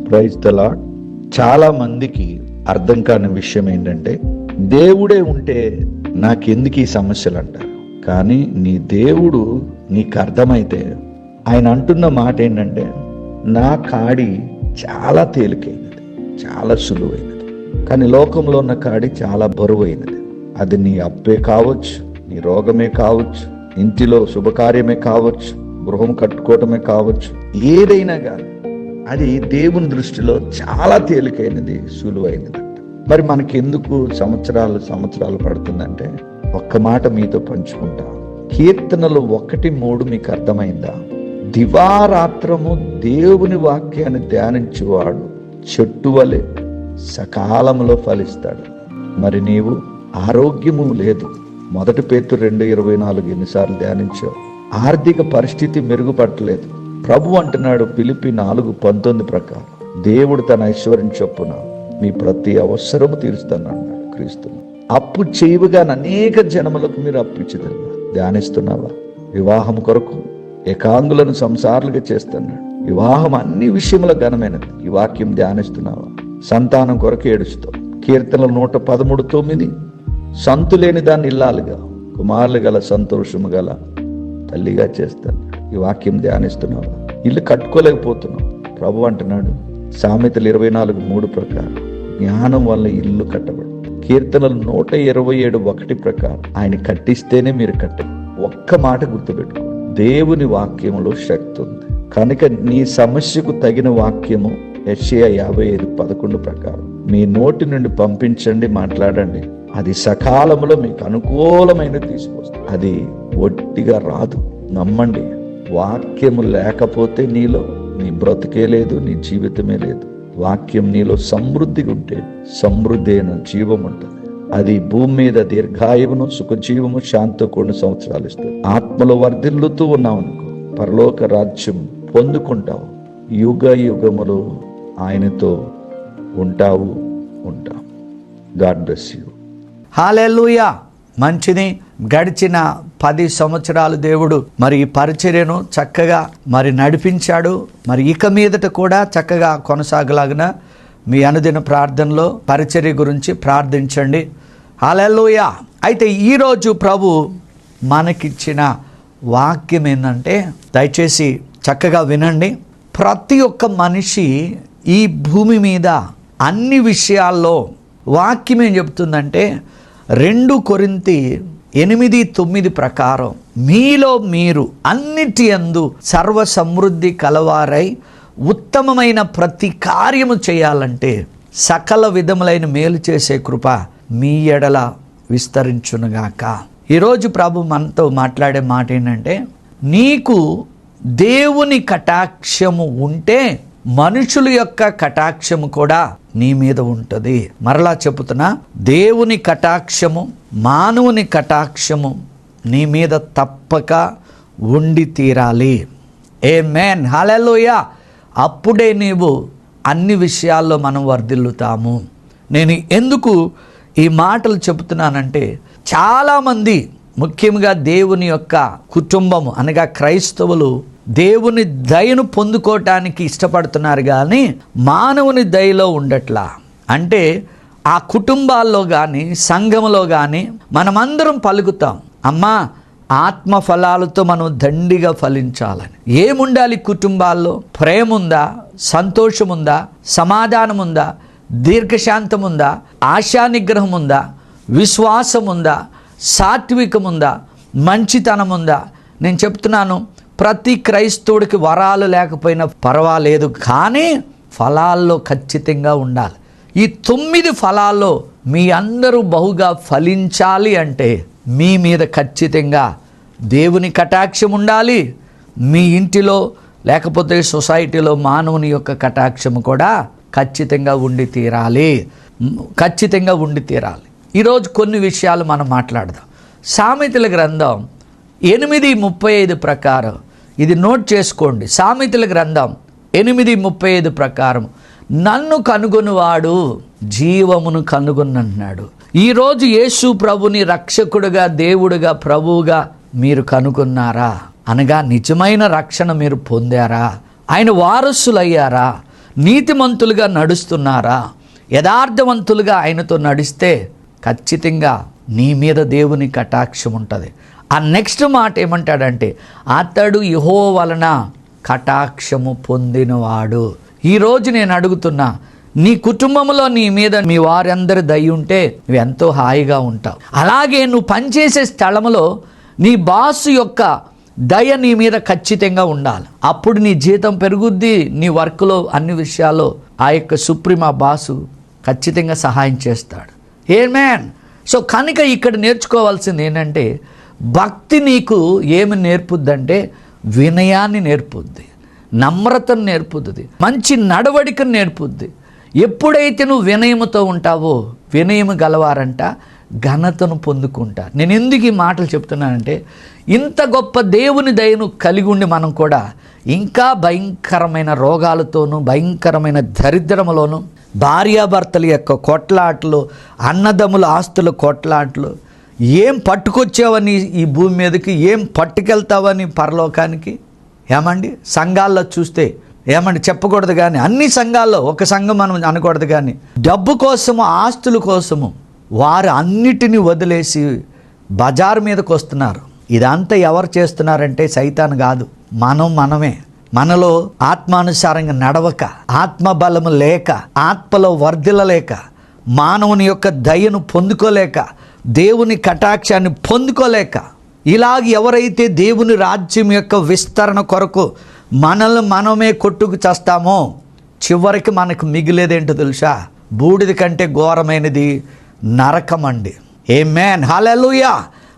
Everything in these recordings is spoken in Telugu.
Praise the lord. చాలా మందికి అర్థం కాని విషయం ఏంటంటే, దేవుడే ఉంటే నాకెందుకు ఈ సమస్యలు అంటారు. కానీ నీ దేవుడు నీకు అర్థమైతే ఆయన అంటున్న మాట ఏంటంటే, నా కాడి చాలా తేలికైనది, చాలా సులువైనది. కానీ లోకంలో ఉన్న కాడి చాలా బరువైనది. అది నీ అప్పే కావచ్చు, నీ రోగమే కావచ్చు, ఇంటిలో శుభకార్యమే కావచ్చు, గృహం కట్టుకోవటమే కావచ్చు, ఏదైనా కానీ అది దేవుని దృష్టిలో చాలా తేలికైనది, సులువైనది. మరి మనకెందుకు సంవత్సరాలు పడుతుందంటే, ఒక్క మాట మీతో పంచుకుంటా. కీర్తనలు 1:3 మీకు అర్థమైందా? దివారాత్రము దేవుని వాక్యాన్ని ధ్యానించేవాడు చెట్టు వలె సకాలంలో ఫలిస్తాడు. మరి నీవు ఆరోగ్యము లేదు. 1 పేతురు 2:24 ఎన్నిసార్లు ధ్యానించావు? ఆర్థిక పరిస్థితి మెరుగుపడలేదు. ప్రభు అంటున్నాడు ఫిలిప్పీ 4:19 ప్రకారం, దేవుడు తన ఐశ్వర్యం చొప్పున మీ ప్రతి అవసరము తీరుస్తున్నాడు క్రీస్తు. అప్పు చేయగా అనేక జనములకు మీరు అప్పు ఇచ్చిదన్నారు. ధ్యానిస్తున్నావా? వివాహం కొరకు ఏకాంగులను సంసారులుగా చేస్తున్నాడు. వివాహం అన్ని విషయముల ఘనమైనది. ఈ వాక్యం ధ్యానిస్తున్నావా? సంతానం కొరకు ఏడుస్తావు. కీర్తనలు 113:9, సంతులేని దాన్ని ఇల్లాలుగా, కుమారులు గల సంతోషము గల తల్లిగా చేస్తాను. ఈ వాక్యం ధ్యానిస్తున్నావా? ఇల్లు కట్టుకోలేకపోతున్నావు. ప్రభు అంటున్నాడు సామెతలు 24:3 ప్రకారం, జ్ఞానం వల్ల ఇల్లు కట్టబడు. కీర్తనలు 127:1 ప్రకారం, ఆయన కట్టిస్తేనే మీరు కట్టండి. ఒక్క మాట గుర్తుపెట్టుకో, దేవుని వాక్యములో శక్తి ఉంది. కనుక నీ సమస్యకు తగిన వాక్యము యెషయా 55:11 ప్రకారం మీ నోటి నుండి పంపించండి, మాట్లాడండి. అది సకాలంలో మీకు అనుకూలమైన తీసుకొస్తుంది. అది ఒట్టిగా రాదు, నమ్మండి. వాక్యము లేకపోతే నీలో నీ బ్రతికే లేదు, నీ జీవితమే లేదు. వాక్యం నీలో సమృద్ధిగా ఉంటే సమృద్ధి అయిన జీవం ఉంటుంది. అది భూమి మీద దీర్ఘాయువును, సుఖజీవము, శాంతితో కూడిన సంవత్సరాలు ఇస్తుంది. ఆత్మలో వర్ధిల్లుతూ ఉన్నావు అనుకో, పరలోక రాజ్యం పొందుకుంటావు. యుగ యుగములు ఆయనతో ఉంటావు. God bless you. హల్లెలూయా. మంచిది. గడిచిన 10 సంవత్సరాలు దేవుడు మరి ఈ పరిచర్యను చక్కగా మరి నడిపించాడు. మరి ఇక మీదట కూడా చక్కగా కొనసాగలాగిన మీ అనుదిన ప్రార్థనలో పరిచర్య గురించి ప్రార్థించండి. హల్లెలూయా. అయితే ఈరోజు ప్రభు మనకిచ్చిన వాక్యం ఏంటంటే, దయచేసి చక్కగా వినండి. ప్రతి ఒక్క మనిషి ఈ భూమి మీద అన్ని విషయాల్లో వాక్యం ఏం చెప్తుందంటే, 2 కొరింథీ 8:9 ప్రకారం, మీలో మీరు అన్నిటి యందు సర్వ సమృద్ధి కలవారై ఉత్తమమైన ప్రతి కార్యము చేయాలంటే సకల విధములైన మేలు చేసే కృప మీ ఎడల విస్తరించునుగాక. ఈరోజు ప్రభు మనతో మాట్లాడే మాట ఏంటంటే, నీకు దేవుని కటాక్షము ఉంటే మనుషుల యొక్క కటాక్షము కూడా నీ మీద ఉంటుంది. మరలా చెబుతున్నా, దేవుని కటాక్షము, మానవుని కటాక్షము నీ మీద తప్పక ఉండి తీరాలి. ఆమేన్. హల్లెలూయా. అప్పుడే నీవు అన్ని విషయాల్లో మనం వర్ధిల్లుతాము. నేను ఎందుకు ఈ మాటలు చెబుతున్నానంటే, చాలామంది ముఖ్యంగా దేవుని యొక్క కుటుంబము అనగా క్రైస్తవులు దేవుని దయను పొందుకోవటానికి ఇష్టపడుతున్నారు, కానీ మానవుని దయలో ఉండట్లా. అంటే ఆ కుటుంబాల్లో కానీ సంఘములో కానీ మనమందరం పలుకుతాం, అమ్మా ఆత్మ ఫలాలతో మనం దండిగా ఫలించాలని. ఏముండాలి కుటుంబాల్లో? ప్రేమ ఉందా? సంతోషం ఉందా? సమాధానం ఉందా? దీర్ఘశాంతం ఉందా? ఆశా నిగ్రహం ఉందా? విశ్వాసం ఉందా? సాత్వికం ఉందా? మంచితనం ఉందా? నేను చెప్తున్నాను, ప్రతి క్రైస్తవుడికి వరాలు లేకపోయినా పర్వాలేదు, కానీ ఫలాల్లో ఖచ్చితంగా ఉండాలి. ఈ 9 ఫలాల్లో మీ అందరూ బహుగా ఫలించాలి అంటే మీ మీద ఖచ్చితంగా దేవుని కటాక్షం ఉండాలి. మీ ఇంటిలో లేకపోతే సొసైటీలో మానవుని యొక్క కటాక్షము కూడా ఖచ్చితంగా ఉండి తీరాలి. ఈరోజు కొన్ని విషయాలు మనం మాట్లాడదాం. సామెతల గ్రంథం 8:35 ప్రకారం, ఇది నోట్ చేసుకోండి. సామెతల గ్రంథం 8:35 ప్రకారం, నన్ను కనుగొనువాడు జీవమును కనుగొన్నన్నాడు. ఈరోజు యేసు ప్రభుని రక్షకుడుగా, దేవుడుగా, ప్రభువుగా మీరు కనుగొన్నారా? అనగా నిజమైన రక్షణ మీరు పొందారా? ఆయన వారసులయ్యారా? నీతిమంతులుగా నడుస్తున్నారా, యథార్థవంతులుగా ఆయనతో నడిస్తే ఖచ్చితంగా నీ మీద దేవుని కటాక్షం ఉంటుంది. ఆ నెక్స్ట్ మాట ఏమంటాడంటే, అతడు యెహోవా వలన కటాక్షము పొందినవాడు. ఈరోజు నేను అడుగుతున్నా, నీ కుటుంబంలో నీ మీద మీ వారందరి దయ ఉంటే నువ్వు ఎంతో హాయిగా ఉంటావు. అలాగే నువ్వు పనిచేసే స్థలంలో నీ బాసు యొక్క దయ నీ మీద ఖచ్చితంగా ఉండాలి. అప్పుడు నీ జీతం పెరుగుద్ది. నీ వర్క్లో అన్ని విషయాల్లో ఆ యొక్క సుప్రీం ఆ బాసు ఖచ్చితంగా సహాయం చేస్తాడు. ఆమేన్. సో కనుక ఇక్కడ నేర్చుకోవాల్సింది ఏంటంటే, భక్తి నీకు ఏమి నేర్పుద్దంటే వినయాన్ని నేర్పుద్ది, నమ్రతను నేర్పుద్ది, మంచి నడవడికను నేర్పుద్ది. ఎప్పుడైతే నువ్వు వినయముతో ఉంటావో, వినయము గలవారంట ఘనతను పొందుకుంటారు. నేను ఎందుకు ఈ మాటలు చెప్తున్నానంటే, ఇంత గొప్ప దేవుని దయను కలిగి ఉండి మనం కూడా ఇంకా భయంకరమైన రోగాలతోనూ భయంకరమైన దరిద్రములోనూ, భార్యాభర్తల యొక్క కొట్లాట్లు, అన్నదమ్ముల ఆస్తుల కొట్లాట్లు, ఏం పట్టుకొచ్చావని ఈ భూమి మీదకి, ఏం పట్టుకెళ్తావని పరలోకానికి. ఏమండి సంఘాల్లో చూస్తే ఏమండి చెప్పకూడదు, కానీ అన్ని సంఘాల్లో ఒక సంఘం మనం అనకూడదు, కానీ డబ్బు కోసము ఆస్తుల కోసము వారు అన్నిటినీ వదిలేసి బజారు మీదకి వస్తున్నారు. ఇదంతా ఎవరు చేస్తున్నారంటే సైతాన్ కాదు, మనమే. మనలో ఆత్మానుసారంగా నడవక, ఆత్మబలము లేక, ఆత్మలో వర్ధిల్లలేక, మానవుని యొక్క దయను పొందుకోలేక, దేవుని కటాక్షాన్ని పొందుకోలేక, ఇలాగ ఎవరైతే దేవుని రాజ్యం యొక్క విస్తరణ కొరకు మనల్ని మనమే కొట్టుకు చేస్తామో, చివరికి మనకు మిగిలేదేంటో తెలుసా? బూడిద కంటే ఘోరమైనది నరకం అండి. ఆమేన్, హల్లెలూయా.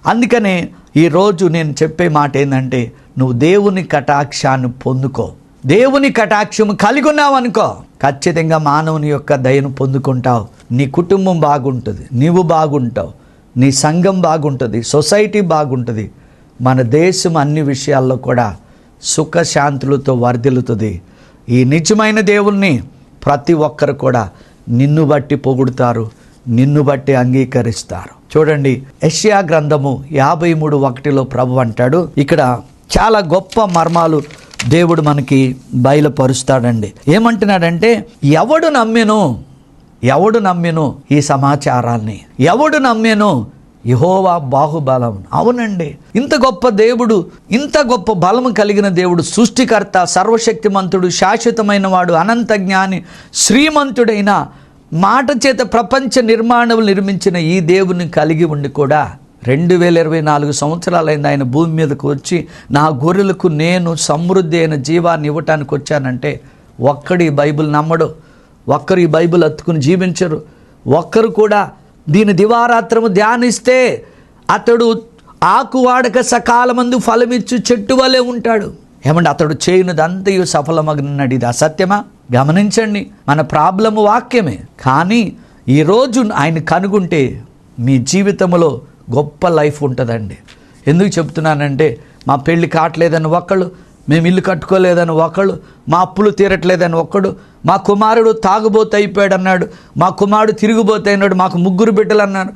అందుకనే ఈరోజు నేను చెప్పే మాట ఏంటంటే, నువ్వు దేవుని కటాక్షాన్ని పొందుకో. దేవుని కటాక్షము కలిగి ఉన్నావు అనుకో, ఖచ్చితంగా మానవుని యొక్క దయను పొందుకుంటావు. నీ కుటుంబం బాగుంటుంది, నీవు బాగుంటావు, నీ సంఘం బాగుంటుంది, సొసైటీ బాగుంటుంది, మన దేశం అన్ని విషయాల్లో కూడా సుఖశాంతులతో వర్ధిల్లుతుంది. ఈ నిజమైన దేవుణ్ణి ప్రతి ఒక్కరు కూడా నిన్ను బట్టి పొగుడుతారు, నిన్ను బట్టి అంగీకరిస్తారు. చూడండి, యెషయా గ్రంథము 53:1 ప్రభు అంటాడు, ఇక్కడ చాలా గొప్ప మర్మాలు దేవుడు మనకి బయలుపరుస్తాడండి. ఏమంటున్నాడంటే, ఎవడు నమ్మెను ఈ సమాచారాన్ని, ఎవడు నమ్మెను యెహోవా బాహుబలం. అవునండి, ఇంత గొప్ప దేవుడు, ఇంత గొప్ప బలము కలిగిన దేవుడు, సృష్టికర్త, సర్వశక్తిమంతుడు, శాశ్వతమైన వాడు, అనంత జ్ఞాని, శ్రీమంతుడైన, మాట చేత ప్రపంచ నిర్మాణములు నిర్మించిన ఈ దేవుని కలిగి ఉండి కూడా 2024 సంవత్సరాలైంది ఆయన భూమి మీదకు వచ్చి, నా గొర్రెలకు నేను సమృద్ధి అయిన జీవాన్ని ఇవ్వటానికి వచ్చానంటే, ఒక్కడు ఈ బైబిల్ నమ్మడు, ఒక్కరు ఈ బైబిల్ అత్తుకుని జీవించరు, ఒక్కరు కూడా దీని దివారాత్రము ధ్యానిస్తే అతడు ఆకు వాడక సకాలమందు ఫలమిచ్చు చెట్టు వలె ఉంటాడు. ఏమంటే అతడు చేయనిదంతయు సఫలమగినది. ఇది అసత్యమా? గమనించండి, మన ప్రాబ్లము వాక్యమే, కానీ ఈరోజు ఆయన కనుగొంటే మీ జీవితంలో గొప్ప లైఫ్ ఉంటుందండి. ఎందుకు చెప్తున్నానంటే, మా పెళ్ళి కావట్లేదని ఒకళ్ళు, మేము ఇల్లు కట్టుకోలేదని ఒకళ్ళు, మా అప్పులు తీరట్లేదని ఒకడు, మా కుమారుడు తాగుబోతు అయిపోయాడు అన్నాడు, మా కుమారుడు తిరిగిపోతే అన్నాడు, మాకు 3 బిడ్డలు అన్నారు,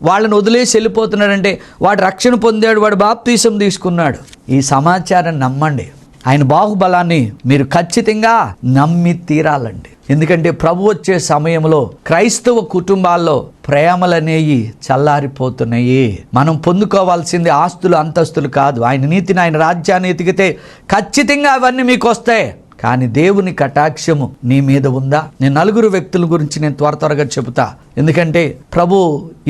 వాళ్ళని వదిలేసి వెళ్ళిపోతున్నాడంటే వాడు రక్షణ పొందాడు, వాడు బాప్తీసం తీసుకున్నాడు. ఈ సమాచారం నమ్మండి. ఆయన బాహుబలాన్ని మీరు ఖచ్చితంగా నమ్మి తీరాలండి. ఎందుకంటే ప్రభు వచ్చే సమయంలో క్రైస్తవ కుటుంబాల్లో ప్రేమలనేవి చల్లారిపోతున్నాయి. మనం పొందుకోవాల్సింది ఆస్తులు అంతస్తులు కాదు, ఆయన నీతిని, ఆయన రాజ్యాన్ని ఎతికితే ఖచ్చితంగా అవన్నీ మీకు వస్తాయి. కానీ దేవుని కటాక్షము నీ మీద ఉందా? నేను 4 వ్యక్తుల గురించి నేను త్వరగా చెబుతా. ఎందుకంటే ప్రభు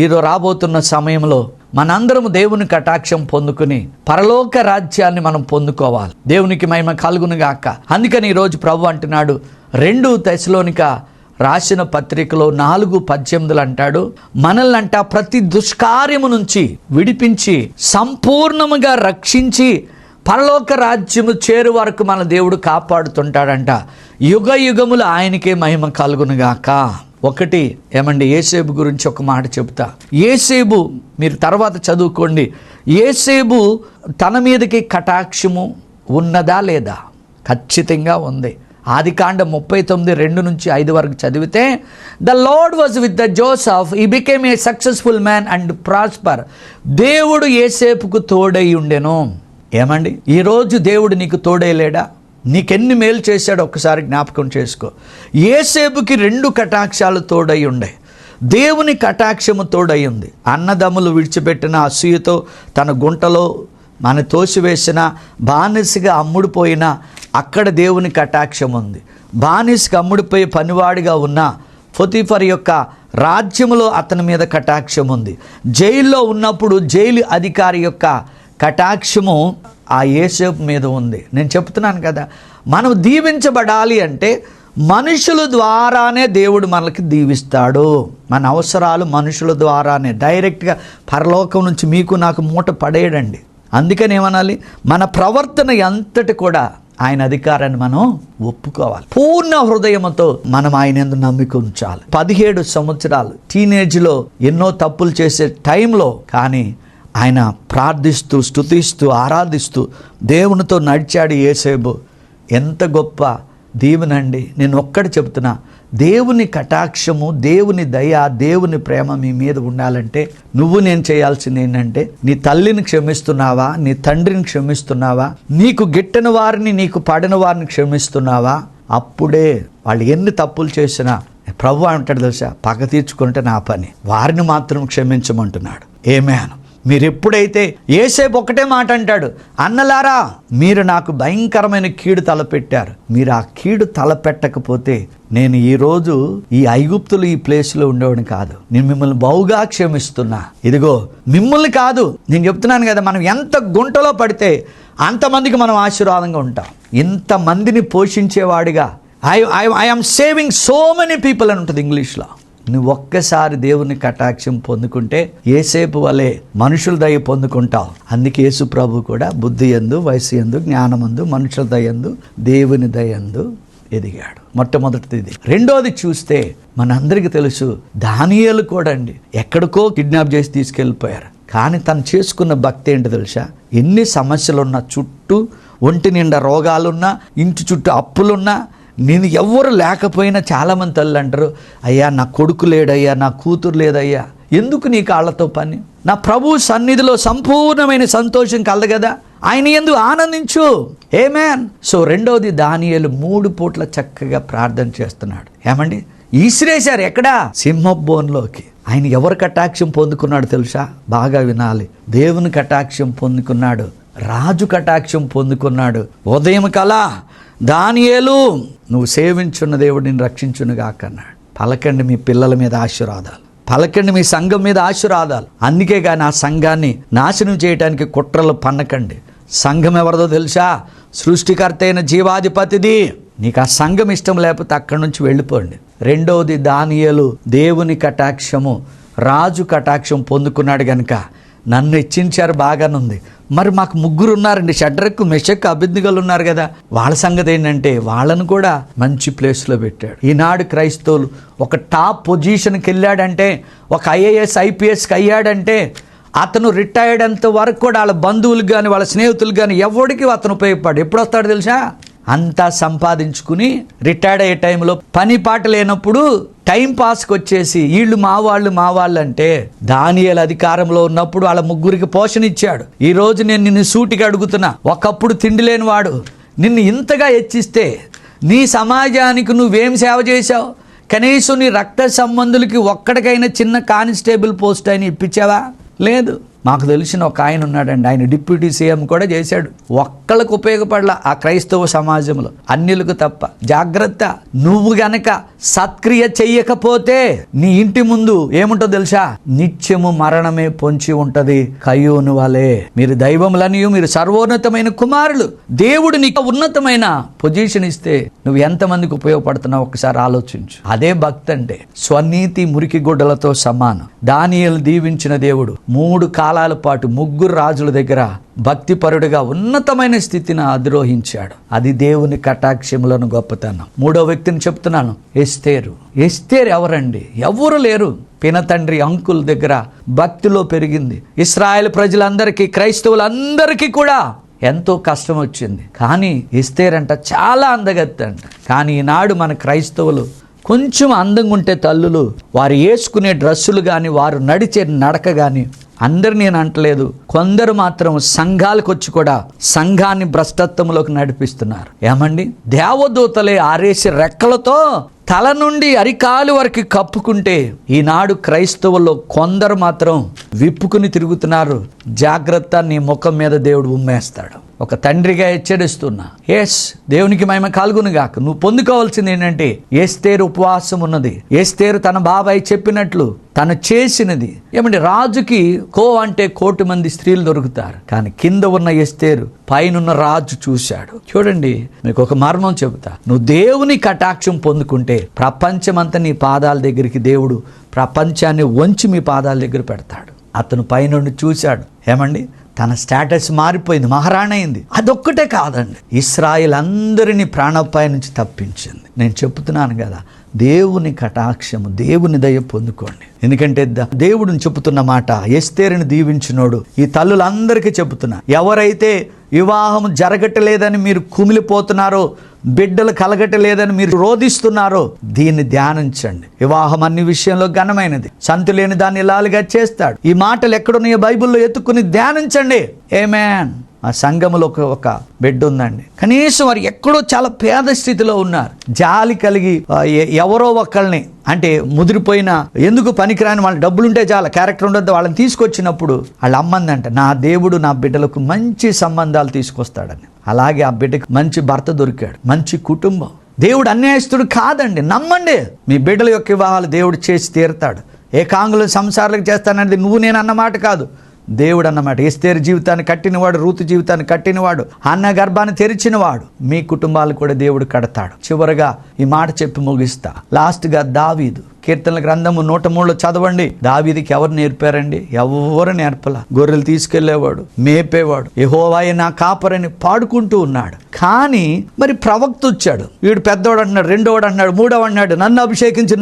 ఈరోజు రాబోతున్న సమయంలో మనందరము దేవుని కటాక్షం పొందుకుని పరలోక రాజ్యాన్ని మనం పొందుకోవాలి. దేవునికి మహిమ కలుగును గాక. అందుకని ఈరోజు ప్రభు అంటున్నాడు, 2 తెస్సలోనిక రాసిన పత్రికలో 4:18 అంటాడు, మనల్ని అంట ప్రతి దుష్కార్యము నుంచి విడిపించి సంపూర్ణముగా రక్షించి పరలోక రాజ్యము చేరు వరకు మన దేవుడు కాపాడుతుంటాడంట. యుగ యుగములు ఆయనకే మహిమ కలుగునుగాక. ఒకటి ఏమండి, యేసేబు గురించి ఒక మాట చెప్తా. యేసేబు మీరు తర్వాత చదువుకోండి. యేసేబు తన మీదకి కటాక్షము ఉన్నదా లేదా? ఖచ్చితంగా ఉంది. ఆదికాండం 39:2-5 వరకు చదివితే, the lord was with the Joseph, he became a successful man and prosper. దేవుడు యేసేపుకు తోడై ఉండెను. ఏమండి, ఈరోజు దేవుడు నీకు తోడేయలేడా? నీకెన్ని మేలు చేశాడో ఒక్కసారి జ్ఞాపకం చేసుకో. యోసేపుకి 2 కటాక్షాలు తోడై ఉండే, దేవుని కటాక్షము తోడై ఉంది. అన్నదమ్ములు విడిచిపెట్టిన అసూయతో తన గుంటలో మన తోసివేసిన, బానిసగా అమ్ముడుపోయిన, అక్కడ దేవుని కటాక్షం ఉంది. బానిసగా అమ్ముడిపోయి పనివాడిగా ఉన్న పొతిఫర్ యొక్క రాజ్యములో అతని మీద కటాక్షం ఉంది. జైల్లో ఉన్నప్పుడు జైలు అధికారి యొక్క కటాక్షము ఆ యోసేపు మీద ఉంది. నేను చెప్తున్నాను కదా, మనం దీవించబడాలి అంటే మనుషుల ద్వారానే దేవుడు మనకి దీవిస్తాడు. మన అవసరాలు మనుషుల ద్వారానే, డైరెక్ట్గా పరలోకం నుంచి మీకు నాకు మూట పడేయడండి. అందుకని ఏమనాలి, మన ప్రవర్తన అంతటి కూడా ఆయన అధికారాన్ని మనం ఒప్పుకోవాలి. పూర్ణ హృదయంతో మనం ఆయన యందు నమ్మిక ఉంచాలి. 17 సంవత్సరాలు టీనేజ్లో ఎన్నో తప్పులు చేసే టైంలో కానీ ఆయన ప్రార్థిస్తూ, స్తుతిస్తూ, ఆరాధిస్తూ దేవునితో నడిచాడు యోసేపు. ఎంత గొప్ప దీవెనండి. నేను ఒక్కటి చెప్తున్నా, దేవుని కటాక్షము, దేవుని దయ, దేవుని ప్రేమ మీ మీద ఉండాలంటే నేను చేయాల్సింది ఏంటంటే, నీ తల్లిని క్షమిస్తున్నావా, నీ తండ్రిని క్షమిస్తున్నావా, నీకు గిట్టని వారిని, నీకు పడిన వారిని క్షమిస్తున్నావా? అప్పుడే వాళ్ళు ఎన్ని తప్పులు చేసినా ప్రభు అంటాడు తెలుసా, పగ తీర్చుకుంటే నా పని, వారిని మాత్రం క్షమించమంటున్నాడు. ఆమేన్. మీరు ఎప్పుడైతే యోసేపు ఒకటే మాట అంటాడు, అన్నలారా మీరు నాకు భయంకరమైన కీడు తలపెట్టారు, మీరు ఆ కీడు తలపెట్టకపోతే నేను ఈరోజు ఈ ఐగుప్తులు ఈ ప్లేస్లో ఉండేవాడిని కాదు. నేను మిమ్మల్ని బహుగా క్షమిస్తున్నా. ఇదిగో మిమ్మల్ని కాదు, నేను చెప్తున్నాను కదా, మనం ఎంత గుంటలో పడితే అంతమందికి మనం ఆశీర్వాదంగా ఉంటాం. ఇంతమందిని పోషించేవాడిగా I am saving so many people అని ఉంటుంది ఇంగ్లీష్లో. నువ్వు ఒక్కసారి దేవుని కటాక్షం పొందుకుంటే యోసేపు వలె మనుషుల దయ పొందుకుంటావు. అందుకే యేసు ప్రభు కూడా బుద్ధి యందు, వయసు యందు, జ్ఞానమందు, మనుషుల దయందు, దేవుని దయందు ఎదిగాడు. మొట్టమొదటిది ఇది. రెండోది చూస్తే మనందరికీ తెలుసు, దానియేలు కూడా అండి ఎక్కడికో కిడ్నాప్ చేసి తీసుకెళ్ళిపోయారు. కానీ తను చేసుకున్న భక్తి ఏంటి తెలుసా, ఎన్ని సమస్యలున్నా, చుట్టూ ఒంటి నిండా రోగాలున్నా, ఇంటి చుట్టూ అప్పులున్నా, నేను ఎవరు లేకపోయినా చాలామంది తల్లి అంటారు, అయ్యా నా కొడుకు లేడయ్యా, నా కూతురు లేదయ్యా, ఎందుకు నీ కాళ్ళతో పని? నా ప్రభు సన్నిధిలో సంపూర్ణమైన సంతోషం కలదు కదా, ఆయన యందు ఆనందించు. ఆమేన్. సో రెండోది, దానియేలు 3 పూట్ల చక్కగా ప్రార్థన చేస్తున్నాడు. ఏమండి, ఈసిరేశారు ఎక్కడా? సింహబోన్లోకి. ఆయన ఎవరు కటాక్షం పొందుకున్నాడు తెలుసా? బాగా వినాలి. దేవుని కటాక్షం పొందుకున్నాడు, రాజు కటాక్షం పొందుకున్నాడు. ఉదయం కలా దానియేలు నువ్వు సేవించున్న దేవుడు నిన్ను రక్షించునుగాక అన్నాడు. పలకండి మీ పిల్లల మీద ఆశీర్వాదాలు, పలకండి మీ సంఘం మీద ఆశీర్వాదాలు. అందుకే కానీ ఆ సంఘాన్ని నాశనం చేయడానికి కుట్రలు పన్నకండి. సంఘం ఎవరిదో తెలుసా? సృష్టికర్త అయిన జీవాధిపతిది. నీకు ఆ సంఘం ఇష్టం లేకపోతే అక్కడి నుంచి వెళ్ళిపోండి. రెండవది, దానియేలు దేవుని కటాక్షము, రాజు కటాక్షం పొందుకున్నాడు గనుక నన్ను హెచ్చించారు, బాగానుంది. మరి మాకు 3 ఉన్నారండి, షడ్రకు, మెషక్, అబేద్నెగోలు ఉన్నారు కదా, వాళ్ళ సంగతి ఏంటంటే వాళ్ళను కూడా మంచి ప్లేస్లో పెట్టాడు. ఈనాడు క్రైస్తవులు ఒక టాప్ పొజిషన్కి వెళ్ళాడంటే, ఒక IAS IPSకి అయ్యాడంటే, అతను రిటైర్డ్ అంత వరకు కూడా వాళ్ళ బంధువులకు కానీ వాళ్ళ స్నేహితులకు కానీ ఎవరికి అతను ఉపయోగపడు. ఎప్పుడు వస్తాడు తెలుసా? అంతా సంపాదించుకుని రిటైర్డ్ అయ్యే టైంలో పని పాట లేనప్పుడు టైం పాస్కి వచ్చేసి వీళ్ళు మా వాళ్ళు అంటే, దానియేలు అధికారంలో ఉన్నప్పుడు వాళ్ళ 3కి పోషణ ఇచ్చాడు. ఈ రోజు నేను నిన్ను సూటిగా అడుగుతున్నా, ఒకప్పుడు తిండి లేని వాడు నిన్ను ఇంతగా హెచ్చిస్తే నీ సమాజానికి నువ్వేం సేవ చేశావు? కనీసం నీ రక్త సంబంధులకి ఒక్కడికైనా చిన్న కానిస్టేబుల్ పోస్ట్ అయినా ఇప్పించావా? లేదు. మాకు తెలిసిన ఒక ఆయన ఉన్నాడండి, ఆయన డిప్యూటీ సీఎం కూడా చేశాడు. ఒక్కళ్ళకు ఉపయోగపడలా ఆ క్రైస్తవ సమాజంలో, అన్యులకు తప్ప. జాగ్రత్త, నువ్వు గనక సత్క్రియ చెయ్యకపోతే నీ ఇంటి ముందు ఏముంటో తెలుసా? నిత్యము మరణమే పొంచి ఉంటది, కయ్యూను వలే. మీరు దైవములనియు, మీరు సర్వోన్నతమైన కుమారులు. దేవుడు నీకు ఉన్నతమైన పొజిషన్ ఇస్తే నువ్వు ఎంతమందికి ఉపయోగపడుతున్నావు ఒకసారి ఆలోచించు. అదే భక్తి అంటే. స్వనీతి మురికి గుడ్డలతో సమానం. దానియేలు దీవించిన దేవుడు 3 కాలాల పాటు 3 రాజుల దగ్గర భక్తిపరుడుగా ఉన్నతమైన స్థితిని అధిరోహించాడు. అది దేవుని కటాక్షములను గొప్పతనం. 3వ వ్యక్తిని చెప్తున్నాను, ఎస్తేరు. ఎస్తేరు ఎవరండి? ఎవరు లేరు. పినతండ్రి అంకుల్ దగ్గర భక్తిలో పెరిగింది. ఇశ్రాయేల్ ప్రజలందరికీ, క్రైస్తవులందరికీ కూడా ఎంతో కష్టం వచ్చింది. కానీ ఎస్తేరంట చాలా అందగత్తి అంట. కానీ ఈనాడు మన క్రైస్తవులు కొంచెం అందంగా ఉంటే తల్లులు, వారు వేసుకునే డ్రెస్సులు కానీ, వారు నడిచే నడక కానీ అందరు నేను అంటలేదు, కొందరు మాత్రం సంఘాలకు వచ్చి కూడా సంఘాన్ని భ్రష్టత్వంలోకి నడిపిస్తున్నారు. ఏమండి, దేవదూతలే ఆరేసి రెక్కలతో తల నుండి అరికాలు వరకు కప్పుకుంటే ఈనాడు క్రైస్తవుల్లో కొందరు మాత్రం విప్పుకుని తిరుగుతున్నారు. జాగ్రత్త, నీ ముఖం మీద దేవుడు ఉమ్మేస్తాడు. ఒక తండ్రిగా హెచ్చరిస్తున్నా, దేవునికి మహిమ కలుగును గాక. నువ్వు పొందుకోవాల్సింది ఏంటంటే, ఎస్తేరు ఉపవాసం ఉన్నది. ఎస్తేరు తన బాబాయ్ చెప్పినట్లు తను చేసినది. ఏమంటే, రాజుకి అంటే 1,000,000 మంది స్త్రీలు దొరుకుతారు, కానీ కింద ఉన్న ఎస్తేరు పైనున్న రాజు చూశాడు. చూడండి, మీకు ఒక మర్మం చెబుతా. నువ్వు దేవుని కటాక్షం పొందుకుంటే ప్రపంచమంతా నీ పాదాల దగ్గరికి దేవుడు ప్రపంచాన్ని వంచి మీ పాదాల దగ్గర పెడతాడు. అతను పైనుండి చూశాడు. ఏమండి, తన స్టేటస్ మారిపోయింది, మహారాణి అయింది. అదొక్కటే కాదండి, ఇశ్రాయేల్ అందరినీ ప్రాణాపాయ నుంచి తప్పించింది. నేను చెప్తున్నాను కదా, దేవుని కటాక్షము, దేవుని దయ పొందుకోండి. ఎందుకంటే దేవుడిని చెబుతున్న మాట, ఎస్తేరుని దీవించినోడు ఈ తల్లులందరికీ చెబుతున్నా, ఎవరైతే వివాహం జరగట్లేదని మీరు కుమిలిపోతున్నారో, బిడ్డలు కలగటలేదని మీరు రోధిస్తున్నారో, దీన్ని ధ్యానించండి. వివాహం అన్ని విషయంలో ఘనమైనది, సంతు లేని దాన్ని ఇలాలుగా చేస్తాడు. ఈ మాటలు ఎక్కడున్నాయో బైబిల్లో ఎత్తుకుని ధ్యానించండి. ఆమేన్. ఆ సంఘములో ఒక బిడ్డ ఉందండి, కనీసం వారు ఎక్కడో చాలా పేద స్థితిలో ఉన్నారు. జాలి కలిగి ఎవరో ఒకళ్ళని, అంటే ముదిరిపోయిన ఎందుకు పనికిరాని వాళ్ళ డబ్బులుంటే చాలా క్యారెక్టర్ ఉండదు, వాళ్ళని తీసుకొచ్చినప్పుడు వాళ్ళ అమ్మందంట, నా దేవుడు నా బిడ్డలకు మంచి సంబంధాలు తీసుకొస్తాడని. అలాగే ఆ బిడ్డకు మంచి భర్త దొరికాడు, మంచి కుటుంబం. దేవుడు అన్యాయస్తుడు కాదండి, నమ్మండి. మీ బిడ్డల యొక్క వివాహాలు దేవుడు చేసి తీరుతాడు. ఏకాంగుల సంసారాలకు చేస్తానండి నువ్వు నేను అన్నమాట కాదు, దేవుడు అన్నమాట. ఎస్తేరు జీవితాన్ని కట్టినవాడు, రూతు జీవితాన్ని కట్టినవాడు, అన్న గర్భాన్ని తెరిచినవాడు. మీ కుటుంబాలు కూడా దేవుడు కడతాడు. చివరగా ఈ మాట చెప్పి ముగిస్తా. లాస్ట్గా దావీదు కీర్తనల గ్రంథము 103లో చదవండి. దావీదుకి ఎవరు నేర్పారండి? ఎవరు నేర్పలా. గొర్రెలు తీసుకెళ్లేవాడు, మేపేవాడు, యెహోవాయే నా కాపరని పాడుకుంటూ ఉన్నాడు. కానీ మరి ప్రవక్త వచ్చాడు, వీడు పెద్దవాడు అంటున్నాడు, రెండోవాడు అంటున్నాడు, మూడోవాడు అన్నాడు, నన్ను అభిషేకించు.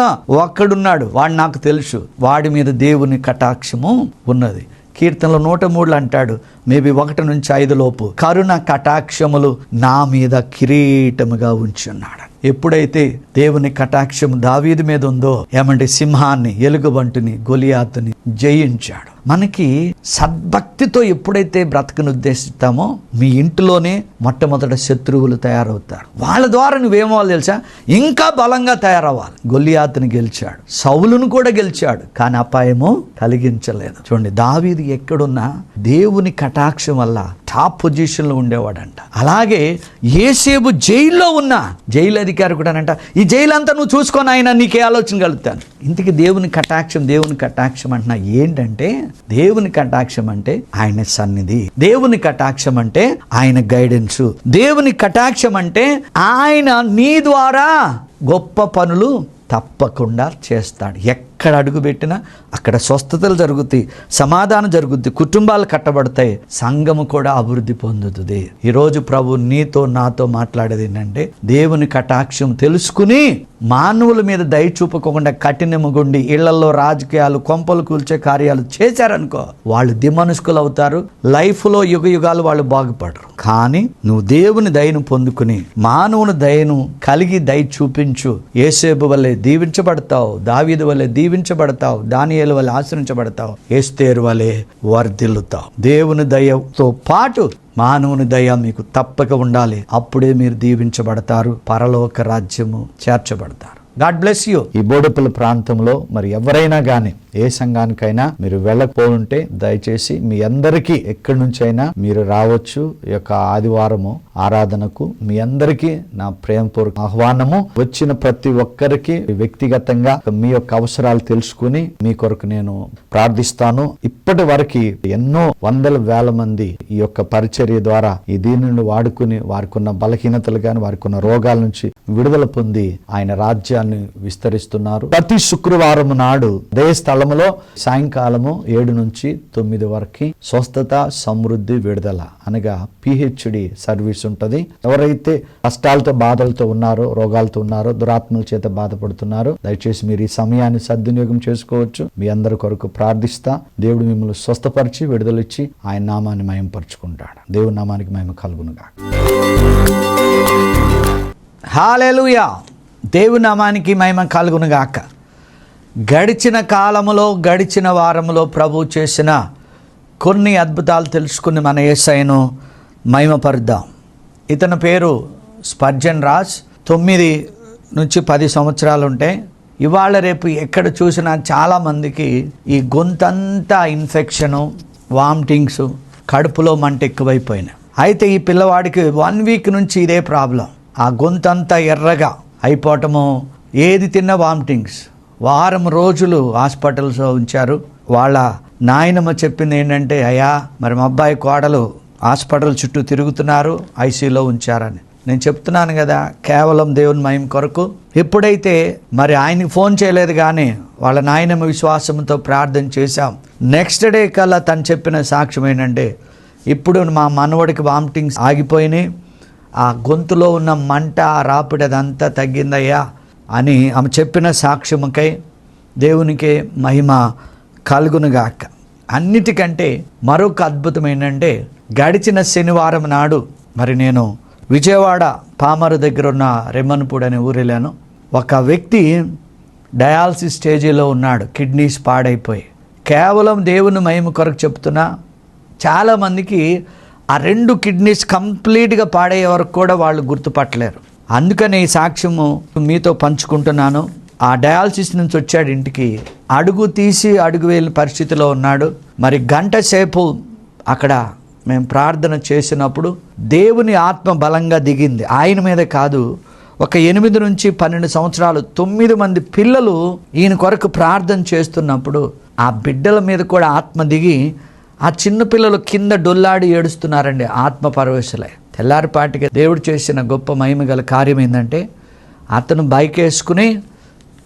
నో. ఒక్కడున్నాడు, వాడు నాకు తెలుసు, వాడి మీద దేవుని కటాక్షము ఉన్నది. కీర్తనలో 103 అంటాడు, మేబీ 1-5 లోపు, కరుణ కటాక్షములు నా మీద కిరీటముగా ఉంచున్నాడు. ఎప్పుడైతే దేవుని కటాక్షము దావీదు మీద ఉందో, ఏమంటే సింహాన్ని, ఎలుగుబంటిని, గొలియాతుని జయించాడు. మనకి సద్భక్తితో ఎప్పుడైతే బ్రతకను ఉద్దేశిస్తామో, మీ ఇంటిలోనే మొట్టమొదట శత్రువులు తయారవుతారు. వాళ్ళ ద్వారా నువ్వేమవ్వాలి తెలుసా? ఇంకా బలంగా తయారవ్వాలి. గొలియాతుని గెలిచాడు, సౌలును కూడా గెలిచాడు, కానీ అపాయము కలిగించలేదు. చూడండి, దావీదు ఎక్కడున్నా దేవుని కటాక్షం వల్ల టాప్ పొజిషన్లో ఉండేవాడంట. అలాగే యేసేపు జైల్లో ఉన్నా జైలు అధికారి కూడా అంట, ఈ జైలు అంతా నువ్వు చూసుకొని ఆయన నీకే ఆలోచన కలుగుతాను. ఇంతకీ దేవుని కటాక్షం అంటున్నా ఏంటంటే, దేవుని కటాక్షం అంటే ఆయన సన్నిధి, దేవుని కటాక్షం అంటే ఆయన గైడెన్స్, దేవుని కటాక్షం అంటే ఆయన నీ ద్వారా గొప్ప పనులు తప్పకుండా చేస్తాడు. ఎక్కడ అడుగు పెట్టినా అక్కడ స్వస్థతలు జరుగుతాయి, సమాధానం జరుగుద్ది, కుటుంబాలు కట్టబడతాయి, సంఘము కూడా అభివృద్ధి పొందుతుంది. ఈరోజు ప్రభు నీతో నాతో మాట్లాడేది ఏంటంటే, దేవుని కటాక్షం తెలుసుకుని మానవుల మీద దయ చూపకుండా కఠినముగుండి ఇళ్లలో రాజకీయాలు, కొంపలు కూల్చే కార్యాలు చేశారనుకో, వాళ్ళు దిమనుష్కులు అవుతారు. లైఫ్లో యుగ యుగాలు వాళ్ళు బాగుపడరు. కానీ నువ్వు దేవుని దయను పొందుకుని మానవుని దయను కలిగి దయ చూపించు. యేసేపు వల్లే దీవించబడతావు, దావీదు వల్లే దీవించబడతావు, దానియేలు వల్లే ఆశ్రయించబడతావు, ఎస్తేరు వల్లే వర్ధిల్లుతావు. దేవుని దయతో పాటు మానవుని దయ మీకు తప్పక ఉండాలి. అప్పుడే మీరు దీవించబడతారు, పరలోక రాజ్యము చేర్చబడతారు. God bless you. ఈ బోడుపల్లి ప్రాంతంలో మరి ఎవరైనా కానీ ఏ సంఘానికైనా మీరు వెళ్ళకపోతుంటే దయచేసి మీ అందరికీ ఎక్కడి నుంచైనా మీరు రావచ్చు. ఈ యొక్క ఆదివారము ఆరాధనకు మీ అందరికీ నా ప్రేమపూర్వక ఆహ్వానము. వచ్చిన ప్రతి ఒక్కరికి వ్యక్తిగతంగా మీ యొక్క అవసరాలు తెలుసుకుని మీ కొరకు నేను ప్రార్థిస్తాను. ఇప్పటి వరకు ఎన్నో వందల వేల మంది ఈ యొక్క పరిచర్య ద్వారా ఈ దీనిని వాడుకుని వారికి ఉన్న బలహీనతలు కానీ వారికి ఉన్న రోగాల నుంచి విడుదల పొంది ఆయన రాజ్యాన్ని విస్తరిస్తున్నారు. ప్రతి శుక్రవారం నాడు అదే స్థలములో సాయంకాలము 7 నుంచి 9 వరకు స్వస్థత, సమృద్ధి, విడుదల అనగా PHD సర్వీస్ ఉంటుంది. ఎవరైతే కష్టాలతో, బాధలతో ఉన్నారో, రోగాలతో ఉన్నారో, దురాత్మల చేత బాధపడుతున్నారో, దయచేసి మీరు ఈ సమయాన్ని సద్వినియోగం చేసుకోవచ్చు. మీ అందరి కొరకు ప్రార్థిస్తా. దేవుడు మిమ్మల్ని స్వస్థపరిచి విడుదలిచ్చి ఆయన నామాన్ని మహిమపరుచుకుంటాడు. దేవుని నామానికి మహిమ కలుగునుగా. హల్లెలూయా. దేవుని నామానికి మహిమ కలుగునుగాక. గడిచిన కాలములో గడిచిన వారములో ప్రభు చేసిన కొన్ని అద్భుతాలు తెలుసుకుని మన యేసయ్యను మహిమపరుద్దాం. ఇతని పేరు స్పర్జన్ రాజ్. 9 నుంచి 10 సంవత్సరాలు ఉంటే ఇవాళ రేపు ఎక్కడ చూసినా చాలామందికి ఈ గొంతంతా ఇన్ఫెక్షను, వామిటింగ్స్, కడుపులో మంట ఎక్కువైపోయినాయి. అయితే ఈ పిల్లవాడికి 1 వీక్ నుంచి ఇదే ప్రాబ్లం. ఆ గొంతంతా ఎర్రగా అయిపోవటము, ఏది తిన్నా వామిటింగ్స్. వారం రోజులు హాస్పిటల్స్లో ఉంచారు. వాళ్ళ నాయనమ్మ చెప్పింది ఏంటంటే, అయ్యా మరి మా అబ్బాయి కోడలు హాస్పిటల్ చుట్టూ తిరుగుతున్నారు, ఐసీయూలో ఉంచారని. నేను చెప్తున్నాను కదా, కేవలం దేవుని మహిమ కొరకు. ఎప్పుడైతే మరి ఆయనకి ఫోన్ చేయలేదు కానీ వాళ్ళ నాయనమ్మ విశ్వాసంతో ప్రార్థన చేశాం. నెక్స్ట్ డే కల్లా తను చెప్పిన సాక్ష్యం ఏంటంటే, ఇప్పుడు మా మనవడికి వామిటింగ్స్ ఆగిపోయినాయి, ఆ గొంతులో ఉన్న మంట, రాపిడి అదంతా తగ్గిందయ్యా అని ఆమె చెప్పిన సాక్ష్యముకై దేవునికి మహిమ కలుగునుగాక. అన్నిటికంటే మరొక అద్భుతం ఏంటంటే, గడిచిన శనివారం నాడు మరి నేను విజయవాడ పామరు దగ్గర ఉన్న రెమ్మన్పూడి అనే ఊరు వెళ్ళాను. ఒక వ్యక్తి డయాలసిస్ స్టేజీలో ఉన్నాడు, కిడ్నీస్ పాడైపోయి. కేవలం దేవుని మహిమ కొరకు చెప్తున్నా, చాలామందికి ఆ 2 కిడ్నీస్ కంప్లీట్గా పాడయ్యే వరకు కూడా వాళ్ళు గుర్తుపట్టలేరు. అందుకని ఈ సాక్ష్యము మీతో పంచుకుంటున్నాను. ఆ డయాలసిస్ నుంచి వచ్చాడు ఇంటికి, అడుగు తీసి అడుగు వేలిన పరిస్థితిలో ఉన్నాడు. మరి గంట సేపు అక్కడ మేము ప్రార్థన చేసినప్పుడు దేవుని ఆత్మ బలంగా దిగింది. ఆయన మీద కాదు, ఒక 8 నుంచి 12 సంవత్సరాలు 9 మంది పిల్లలు ఈయన కొరకు ప్రార్థన చేస్తున్నప్పుడు ఆ బిడ్డల మీద కూడా ఆత్మ దిగి ఆ చిన్న పిల్లలు కింద డొల్లాడి ఏడుస్తున్నారండి, ఆత్మ పరవశులై. తెల్లారిపాటిగా దేవుడు చేసిన గొప్ప మహిమ గల కార్యం ఏంటంటే, అతను బైక్ వేసుకుని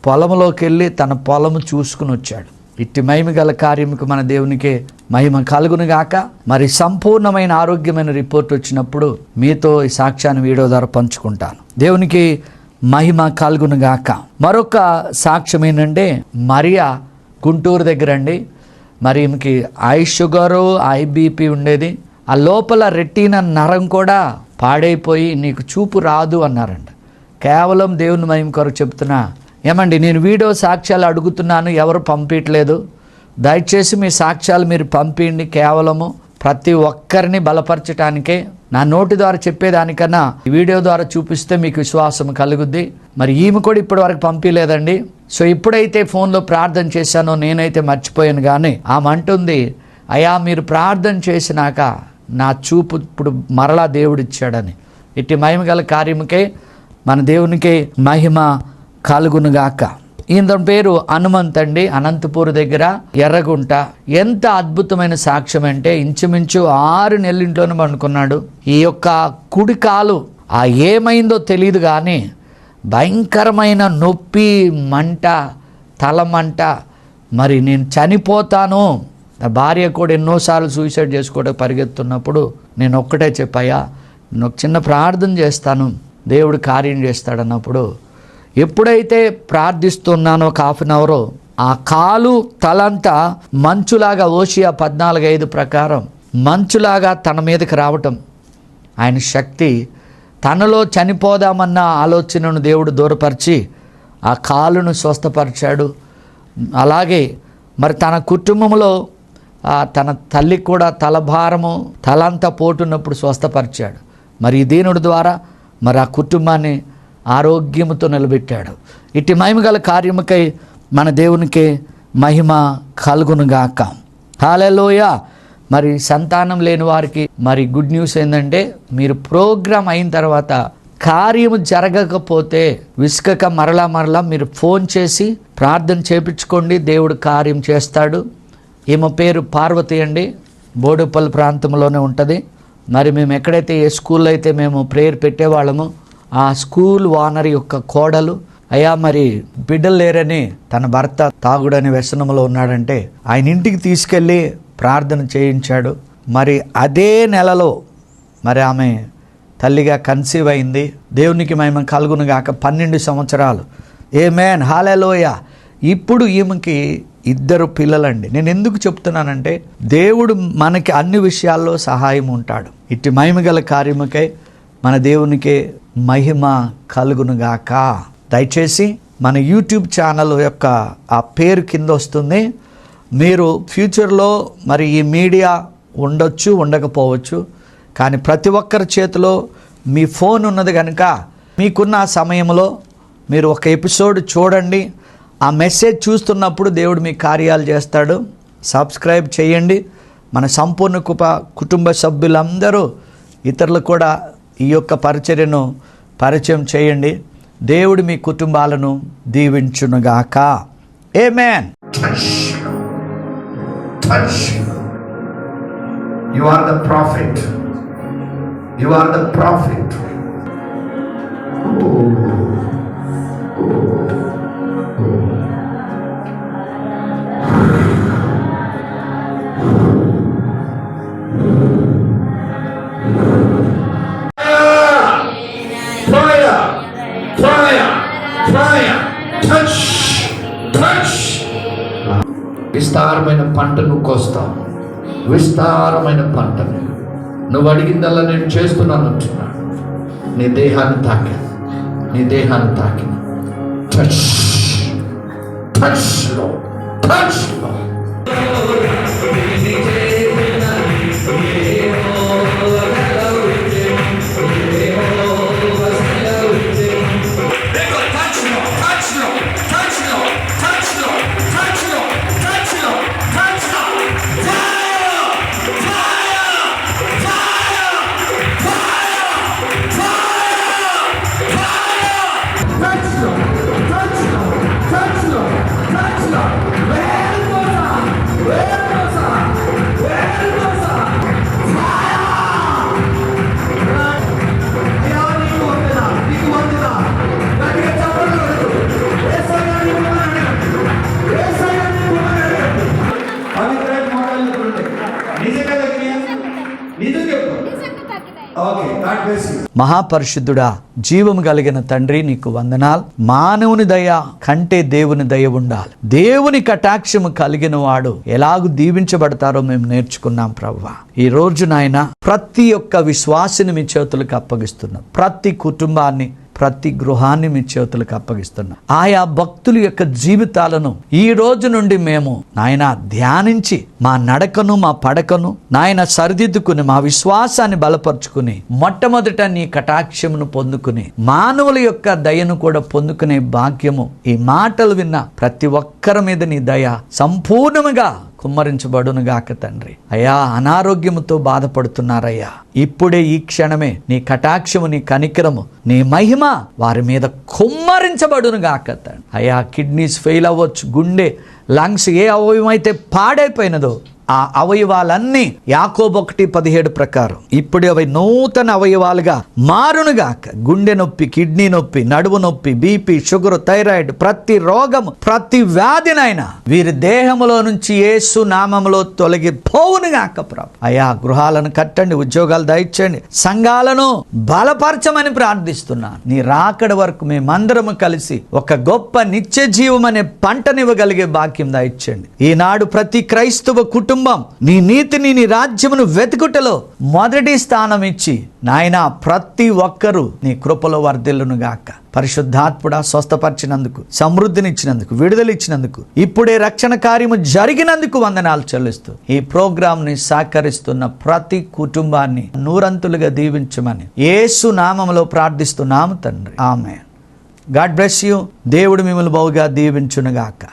పొలంలోకి వెళ్ళి తన పొలము చూసుకుని వచ్చాడు. ఇట్టి మహిమ గల కార్యముకు మన దేవునికి మహిమ కలుగునుగాక. మరి సంపూర్ణమైన ఆరోగ్యమైన రిపోర్ట్ వచ్చినప్పుడు మీతో ఈ సాక్ష్యాన్ని వీడియో ద్వారా పంచుకుంటాను. దేవునికి మహిమ కలుగునుగాక. మరొక సాక్ష్యం ఏంటంటే, మరియా గుంటూరు దగ్గర అండి. మరి ఈమెకి ఐ షుగరు, ఐబీపీ ఉండేది. ఆ లోపల రెటీనా నరం కూడా పాడైపోయి నీకు చూపు రాదు అన్నారంట. కేవలం దేవుని మహిమ కొరకు చెప్తున్నా. ఏమండి, నేను వీడియో సాక్ష్యాలు అడుగుతున్నాను, ఎవరు పంపించట్లేదు. దయచేసి మీ సాక్ష్యాలు మీరు పంపించండి. కేవలము ప్రతి ఒక్కరిని బలపరచడానికే. నా నోటి ద్వారా చెప్పేదానికన్నా ఈ వీడియో ద్వారా చూపిస్తే మీకు విశ్వాసం కలుగుద్ది. మరి ఈమె కూడా ఇప్పటి వరకు పంపించలేదండి. సో ఇప్పుడైతే ఫోన్లో ప్రార్థన చేశానో నేనైతే మర్చిపోయాను. కానీ ఆమె అంటుంది, అయ్యా మీరు ప్రార్థన చేసినాక నా చూపు ఇప్పుడు మరలా దేవుడిచ్చాడని. ఇట్టి మహిమ గల కార్యముకే మన దేవునికి మహిమ కలుగునుగాక. ఈయన పేరు హనుమంత్ అండి, అనంతపూర్ దగ్గర ఎర్రగుంట. ఎంత అద్భుతమైన సాక్ష్యం అంటే, ఇంచుమించు 6 నెలల ఇంట్లోనే పండుకున్నాడు. ఈ యొక్క కుడి కాలు ఏమైందో తెలియదు కానీ భయంకరమైన నొప్పి, మంట, తలమంట. మరి నేను చనిపోతాను. నా భార్య కూడా ఎన్నోసార్లు సూసైడ్ చేసుకోవడానికి పరిగెత్తున్నప్పుడు నేను ఒక్కటే చెప్పాయా, నేను ఒక చిన్న ప్రార్థన చేస్తాను, దేవుడు కార్యం చేస్తాడన్నప్పుడు ఎప్పుడైతే ప్రార్థిస్తున్నానో ఒక 1/2 అవర్ ఆ కాలు తలంతా మంచులాగా, ఓషియా 14:5 ప్రకారం మంచులాగా తన మీదకి రావటం, ఆయన శక్తి తనలో చనిపోదామన్న ఆలోచనను దేవుడు దూరపరిచి ఆ కాలును స్వస్థపరిచాడు. అలాగే మరి తన కుటుంబంలో తన తల్లి కూడా తలభారము, తలంతా పోటున్నప్పుడు స్వస్థపరిచాడు. మరి ఈ దీనుడి ద్వారా మరి ఆ కుటుంబాన్ని ఆరోగ్యముతో నిలబెట్టాడు. ఇట్టి మహిమగల కార్యముకై మన దేవునికి మహిమ కలుగునుగాక. హల్లెలూయా. మరి సంతానం లేని వారికి మరి గుడ్ న్యూస్ ఏంటంటే, మీరు ప్రోగ్రాం అయిన తర్వాత కార్యము జరగకపోతే విసుకక మరలా మీరు ఫోన్ చేసి ప్రార్థన చేపించుకోండి, దేవుడు కార్యం చేస్తాడు. ఈమె పేరు పార్వతి అండి, బోడుపల్లి ప్రాంతంలోనే ఉంటుంది. మరి మేము ఎక్కడైతే ఏ స్కూల్లో అయితే మేము ప్రేయర్ పెట్టేవాళ్ళము, ఆ స్కూల్ ఓనర్ యొక్క కోడలు, అయ్యా మరి బిడ్డలు లేరని తన భర్త తాగుడని వ్యసనంలో ఉన్నాడంటే ఆయన ఇంటికి తీసుకెళ్ళి ప్రార్థన చేయించాడు. మరి అదే నెలలో మరి ఆమె తల్లిగా కన్సీవ్ అయింది. దేవునికి మహిమ కలుగునుగాక. 12 సంవత్సరాలు. ఆమేన్, హల్లెలూయా. ఇప్పుడు ఈమెకి 2 పిల్లలండి. నేను ఎందుకు చెప్తున్నానంటే, దేవుడు మనకి అన్ని విషయాల్లో సహాయం ఉంటాడు. ఇట్టి మహిమగల కార్యముకై మన దేవునికి మహిమ కలుగునుగాక. దయచేసి మన యూట్యూబ్ ఛానల్ యొక్క ఆ పేరు కింద వస్తుంది. మీరు ఫ్యూచర్లో మరి ఈ మీడియా ఉండొచ్చు, ఉండకపోవచ్చు, కానీ ప్రతి ఒక్కరి చేతిలో మీ ఫోన్ ఉన్నది కనుక మీకున్న ఆ సమయంలో మీరు ఒక ఎపిసోడ్ చూడండి. ఆ మెసేజ్ చూస్తున్నప్పుడు దేవుడు మీ కార్యాలు చేస్తాడు. సబ్స్క్రైబ్ చేయండి. మన సంపూర్ణ కుటుంబ సభ్యులందరూ ఇతరులు కూడా ఈ యొక్క పరిచర్యను పరిచయం చేయండి. దేవుడు మీ కుటుంబాలను దీవించునుగాక. ఆమేన్. Touch. You are the prophet. You are the prophet. Fire! Fire! Fire! Touch! Touch! విస్తారమైన పంట నువ్వు కోస్తావు. విస్తారమైన పంటను నువ్వు అడిగిందల్లా నేను చేస్తున్నాను అంటున్నాను. నీ దేహాన్ని తాకి, నీ దేహాన్ని తాకి. టచ్ టచ్ లో టచ్ లో మహాపరిశుద్ధుడా, జీవము కలిగిన తండ్రి, నీకు వందనాలు. మానవుని దయ కంటే దేవుని దయ ఉండాలి. దేవుని కటాక్షము కలిగిన వాడు ఎలాగూ దీవించబడతారో మేము నేర్చుకున్నాం ప్రభువా. ఈ రోజు నాయన ప్రతి ఒక్క విశ్వాసిని మీ చేతులకు అప్పగిస్తున్నాం. ప్రతి కుటుంబాన్ని, ప్రతి గృహాన్ని మీ చేతులకు అప్పగిస్తున్నాం. ఆయా భక్తుల యొక్క జీవితాలను ఈ రోజు నుండి మేము నాయన ధ్యానించి మా నడకను, మా పడకను నాయన సరిదిద్దుకుని, మా విశ్వాసాన్ని బలపరుచుకుని, మొట్టమొదట నీ కటాక్షమును పొందుకుని, మానవుల యొక్క దయను కూడా పొందుకునే భాగ్యము ఈ మాటలు విన్న ప్రతి ఒక్కరి మీద నీ దయ సంపూర్ణముగా కుమ్మరించబడునుగాక తండ్రి. అయ్యా, అనారోగ్యముతో బాధపడుతున్నారయ్యా, ఇప్పుడే ఈ క్షణమే నీ కటాక్షము, నీ కనికరము, నీ మహిమ వారి మీద కుమ్మరించబడునుగాక తండ్రి. అయ్యా, కిడ్నీస్ ఫెయిల్ అవ్వచ్చు, గుండె, లంగ్స్ ఏ అవయవం అయితే పాడైపోయినదో ఆ అవయవాలన్నీ యాకోబు 1:17 ప్రకారం ఇప్పుడు అవి నూతన అవయవాలుగా మారునుగాక. గుండె నొప్పి, కిడ్నీ నొప్పి, నడుము నొప్పి, బీపీ, షుగర్, థైరాయిడ్, ప్రతి రోగము, ప్రతి వ్యాధినైనా వీరి దేహములో నుంచి యేసు నామములో తొలగిపోవునుగాక ప్రభు. అయా, గృహాలను కట్టండి, ఉద్యోగాలు దయచేయండి, సంఘాలను బలపరచమని ప్రార్థిస్తున్నాను. నీ రాకడ వరకు మేమందరము కలిసి ఒక గొప్ప నిత్య జీవం అనే పంటనివ్వగలిగే భాగ్యం దయచేయండి. ఈనాడు ప్రతి క్రైస్తవ కుటుంబం నీ నీతిని, నీ రాజ్యమును వెతుకుటలో మొదటి స్థానం ఇచ్చి నాయన ప్రతి ఒక్కరూ నీ కృపలో వర్ధిల్లును గాక. పరిశుద్ధాత్ముడా, స్వస్థపరిచినందుకు, సమృద్ధినిచ్చినందుకు, విడుదలిచ్చినందుకు, ఇప్పుడే రక్షణ కార్యము జరిగినందుకు వందనాలు చెల్లిస్తూ ఈ ప్రోగ్రాంని సహకరిస్తున్న ప్రతి కుటుంబాన్ని నూరంతులుగా దీవించమని యేసు నామములో ప్రార్థిస్తున్నాము తండ్రి. ఆమేన్. God bless you. దేవుడు మిమ్మల్ని బహుగా దీవించునుగాక.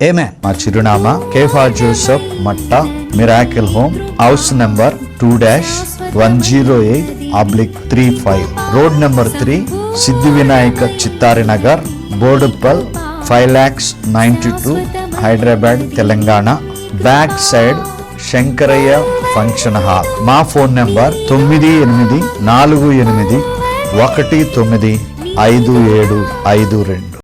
ఆమేన్. మా చిరునామా Kepha Joseph Matta, miracle home, house number 2-108/35, road number 3, Siddhi Vinayaka, Chittari Nagar, Boduppal, 5,92,000, Hyderabad, Telangana. Back side Shankaraiah function hall. మా ఫోన్ నెంబర్ 9848195752.